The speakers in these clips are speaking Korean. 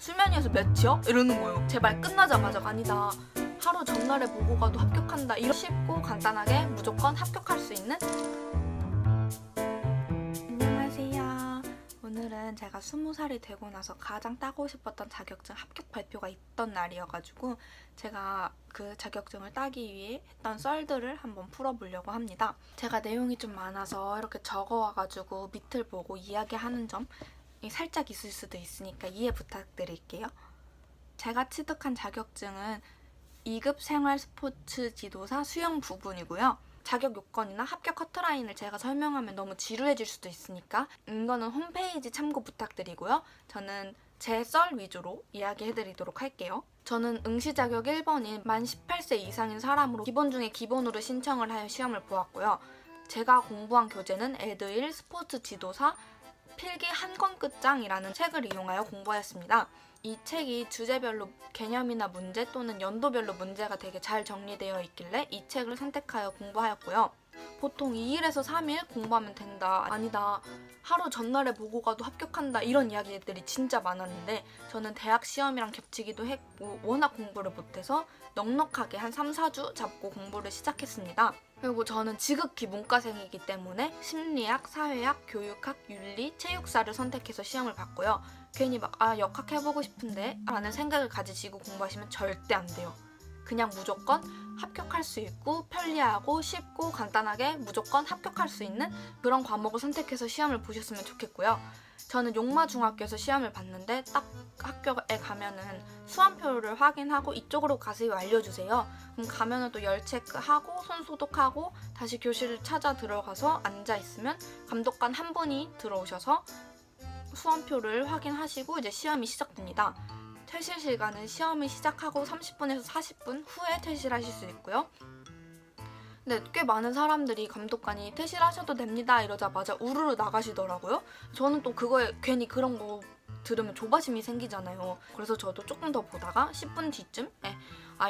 수면 위에서 몇이요? 이러는 거예요. 제발 끝나자마자 아니다. 하루 전날에 보고 가도 합격한다. 이런 쉽고 간단하게 무조건 합격할 수 있는. 안녕하세요. 오늘은 제가 20살이 되고 나서 가장 따고 싶었던 자격증 합격 발표가 있던 날이어가지고 제가 그 자격증을 따기 위해 했던 썰들을 한번 풀어보려고 합니다. 제가 내용이 좀 많아서 이렇게 적어와가지고 밑을 보고 이야기하는 점이 살짝 있을 수도 있으니까 이해 부탁드릴게요. 제가 취득한 자격증은 2급 생활 스포츠 지도사 수영 부분이고요. 자격 요건이나 합격 커트라인을 제가 설명하면 너무 지루해질 수도 있으니까 이거는 홈페이지 참고 부탁드리고요. 저는 제 썰 위주로 이야기해드리도록 할게요. 저는 응시 자격 1번인 만 18세 이상인 사람으로 기본 중에 기본으로 신청을 하여 시험을 보았고요. 제가 공부한 교재는 에드윌 스포츠 지도사 필기 한 권 끝장이라는 책을 이용하여 공부하였습니다. 이 책이 주제별로 개념이나 문제 또는 연도별로 문제가 되게 잘 정리되어 있길래 이 책을 선택하여 공부하였고요. 보통 2일에서 3일 공부하면 된다, 아니다, 하루 전날에 보고 가도 합격한다 이런 이야기들이 진짜 많았는데 저는 대학 시험이랑 겹치기도 했고 워낙 공부를 못해서 넉넉하게 한 3, 4주 잡고 공부를 시작했습니다. 그리고 저는 지극히 문과생이기 때문에 심리학, 사회학, 교육학, 윤리, 체육사를 선택해서 시험을 봤고요. 괜히 역학 해보고 싶은데 라는 생각을 가지시고 공부하시면 절대 안 돼요. 그냥 무조건 합격할 수 있고 편리하고 쉽고 간단하게 무조건 합격할 수 있는 그런 과목을 선택해서 시험을 보셨으면 좋겠고요. 저는 용마중학교에서 시험을 봤는데 딱 학교에 가면은 수험표를 확인하고 이쪽으로 가세요 알려주세요. 그럼 가면은 또 열 체크하고 손 소독하고 다시 교실을 찾아 들어가서 앉아있으면 감독관 한 분이 들어오셔서 수험표를 확인하시고 이제 시험이 시작됩니다. 퇴실 시간은 시험이 시작하고 30분에서 40분 후에 퇴실하실 수 있고요. 근데 꽤 많은 사람들이 감독관이 퇴실하셔도 됩니다 이러자마자 우르르 나가시더라고요. 저는 또 그거에 괜히 그런 거 들으면 조바심이 생기잖아요. 그래서 저도 조금 더 보다가 10분 뒤쯤에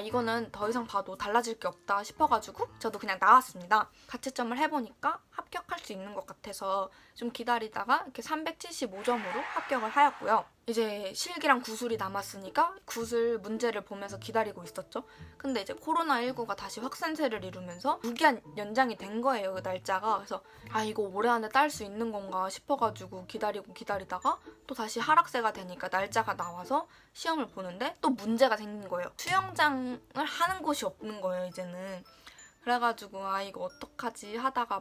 이거는 더 이상 봐도 달라질 게 없다 싶어가지고 저도 그냥 나왔습니다. 가채점을 해보니까 합격할 수 있는 것 같아서 좀 기다리다가 이렇게 375점으로 합격을 하였고요. 이제 실기랑 구술이 남았으니까 구술 문제를 보면서 기다리고 있었죠. 근데 이제 코로나19가 다시 확산세를 이루면서 무기한 연장이 된 거예요, 그 날짜가. 그래서 이거 올해 안에 딸 수 있는 건가 싶어가지고 기다리다가 또 다시 하락세가 되니까 날짜가 나와서 시험을 보는데 또 문제가 생긴 거예요. 수영장을 하는 곳이 없는 거예요, 이제는. 그래가지고 이거 어떡하지 하다가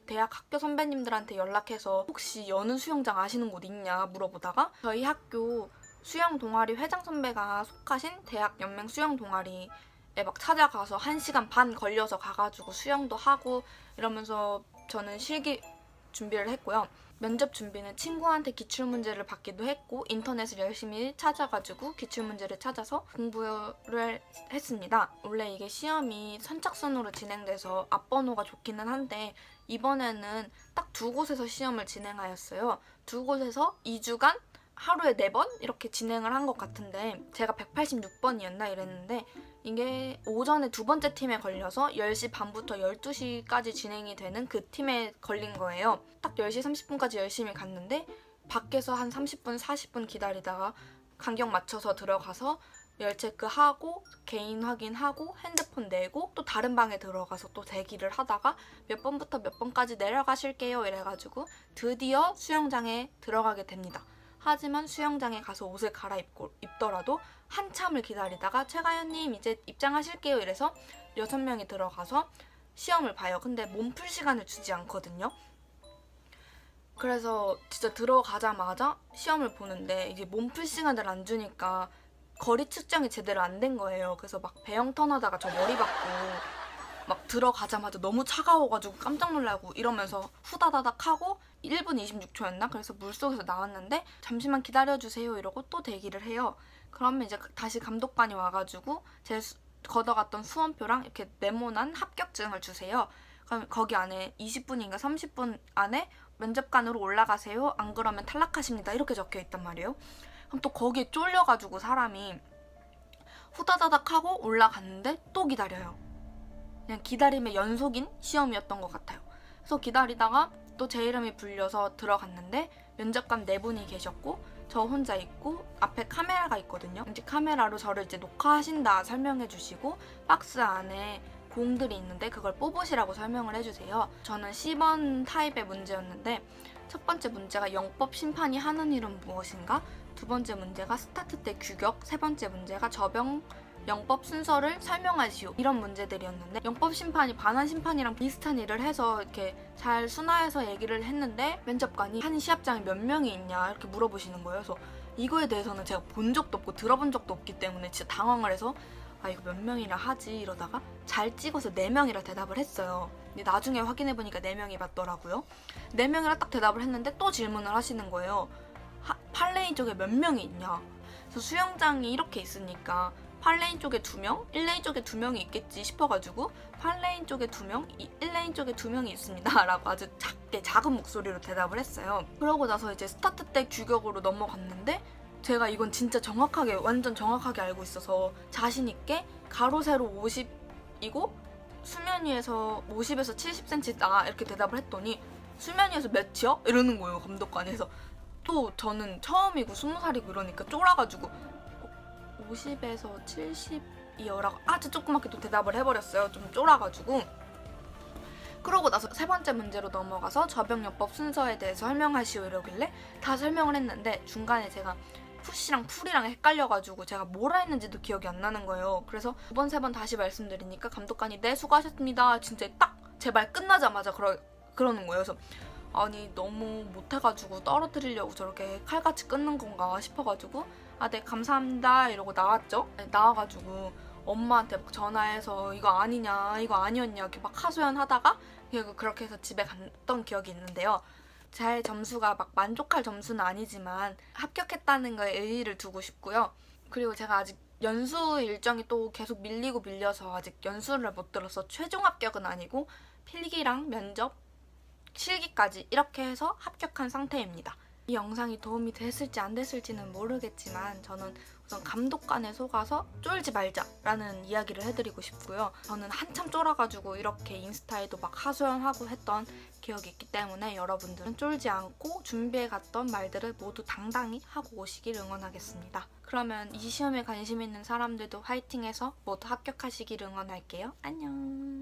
대학 학교 선배님들한테 연락해서 혹시 여는 수영장 아시는 곳 있냐 물어보다가 저희 학교 수영 동아리 회장 선배가 속하신 대학 연맹 수영 동아리에 찾아가서 1시간 반 걸려서 가가지고 수영도 하고 이러면서 저는 실기 준비를 했고요. 면접 준비는 친구한테 기출문제를 받기도 했고 인터넷을 열심히 찾아가지고 기출문제를 찾아서 공부를 했습니다. 원래 이게 시험이 선착순으로 진행돼서 앞번호가 좋기는 한데 이번에는 딱 2곳에서 시험을 진행하였어요. 2곳에서 2주간 하루에 4번 이렇게 진행을 한 것 같은데 제가 186번이었나 이랬는데 이게 오전에 2번째 팀에 걸려서 10시 반부터 12시까지 진행이 되는 그 팀에 걸린 거예요. 딱 10시 30분까지 열심히 갔는데 밖에서 한 30분, 40분 기다리다가 간격 맞춰서 들어가서 열 체크하고 개인 확인하고 핸드폰 내고 또 다른 방에 들어가서 또 대기를 하다가 몇 번부터 몇 번까지 내려가실게요 이래가지고 드디어 수영장에 들어가게 됩니다. 하지만 수영장에 가서 옷을 갈아입더라도 한참을 기다리다가 최가연님 이제 입장하실게요 이래서 6명이 들어가서 시험을 봐요. 근데 몸풀 시간을 주지 않거든요. 그래서 진짜 들어가자마자 시험을 보는데 이게 몸풀 시간을 안 주니까 거리 측정이 제대로 안 된 거예요. 그래서 배영 턴하다가 저 머리 받고 들어가자마자 너무 차가워가지고 깜짝 놀라고 이러면서 후다다닥 하고 1분 26초였나? 그래서 물속에서 나왔는데 잠시만 기다려주세요 이러고 또 대기를 해요. 그러면 이제 다시 감독관이 와가지고 제 걷어갔던 수험표랑 이렇게 네모난 합격증을 주세요. 그럼 거기 안에 20분인가 30분 안에 면접관으로 올라가세요. 안 그러면 탈락하십니다. 이렇게 적혀있단 말이에요. 그럼 또 거기에 쫄려가지고 사람이 후다다닥 하고 올라갔는데 또 기다려요. 그냥 기다림의 연속인 시험이었던 것 같아요. 그래서 기다리다가 또 제 이름이 불려서 들어갔는데 면접관 4분이 계셨고 저 혼자 있고 앞에 카메라가 있거든요. 이제 카메라로 저를 이제 녹화하신다 설명해 주시고 박스 안에 공들이 있는데 그걸 뽑으시라고 설명을 해주세요. 저는 10번 타입의 문제였는데 첫 번째 문제가 영법 심판이 하는 일은 무엇인가? 두 번째 문제가 스타트 때 규격, 세 번째 문제가 저병 영법 순서를 설명하시오. 이런 문제들이었는데 영법 심판이 반환 심판이랑 비슷한 일을 해서 이렇게 잘 순화해서 얘기를 했는데 면접관이 한 시합장에 몇 명이 있냐 이렇게 물어보시는 거예요. 그래서 이거에 대해서는 제가 본 적도 없고 들어본 적도 없기 때문에 진짜 당황을 해서 아 이거 몇 명이라 하지 이러다가 잘 찍어서 4명이라 대답을 했어요. 근데 나중에 확인해보니까 4명이 맞더라고요. 4명이라 딱 대답을 했는데 또 질문을 하시는 거예요. 8레인 쪽에 몇 명이 있냐. 그래서 수영장이 이렇게 있으니까 8레인 쪽에 2명, 1레인 쪽에 2명이 있겠지 싶어가지고 8레인 쪽에 2명, 1레인 쪽에 2명이 있습니다 라고 아주 작은 목소리로 대답을 했어요. 그러고 나서 이제 스타트 때 규격으로 넘어갔는데 제가 이건 진짜 정확하게 완전 정확하게 알고 있어서 자신 있게 가로 세로 50이고 수면 위에서 50에서 70cm 이렇게 대답을 했더니 수면 위에서 몇이요? 이러는 거예요 감독관에서. 또 저는 처음이고 20살이고 이러니까 쫄아가지고 50에서 70이요라고 아주 조그맣게 또 대답을 해버렸어요. 좀 쫄아가지고. 그러고 나서 세 번째 문제로 넘어가서 저병요법 순서에 대해서 설명하시오 이러길래 다 설명을 했는데 중간에 제가 푸시랑 풀이랑 헷갈려가지고 제가 뭐라 했는지도 기억이 안 나는 거예요. 그래서 두 번, 세 번 다시 말씀드리니까 감독관이 네 수고하셨습니다. 진짜 딱 제 말 끝나자마자 그러는 거예요. 그래서 아니 너무 못해가지고 떨어뜨리려고 저렇게 칼같이 끊는 건가 싶어가지고 아 네 감사합니다 이러고 나왔죠. 나와가지고 엄마한테 막 전화해서 이거 아니냐 이거 아니었냐 이렇게 막 하소연하다가 그렇게 해서 집에 갔던 기억이 있는데요. 제 점수가 막 만족할 점수는 아니지만 합격했다는 거에 의의를 두고 싶고요. 그리고 제가 아직 연수 일정이 또 계속 밀려서 아직 연수를 못 들어서 최종 합격은 아니고 필기랑 면접, 실기까지 이렇게 해서 합격한 상태입니다. 이 영상이 도움이 됐을지 안 됐을지는 모르겠지만 저는 우선 감독관에 속아서 쫄지 말자라는 이야기를 해드리고 싶고요. 저는 한참 쫄아가지고 이렇게 인스타에도 막 하소연하고 했던 기억이 있기 때문에 여러분들은 쫄지 않고 준비해갔던 말들을 모두 당당히 하고 오시길 응원하겠습니다. 그러면 이 시험에 관심 있는 사람들도 화이팅해서 모두 합격하시길 응원할게요. 안녕.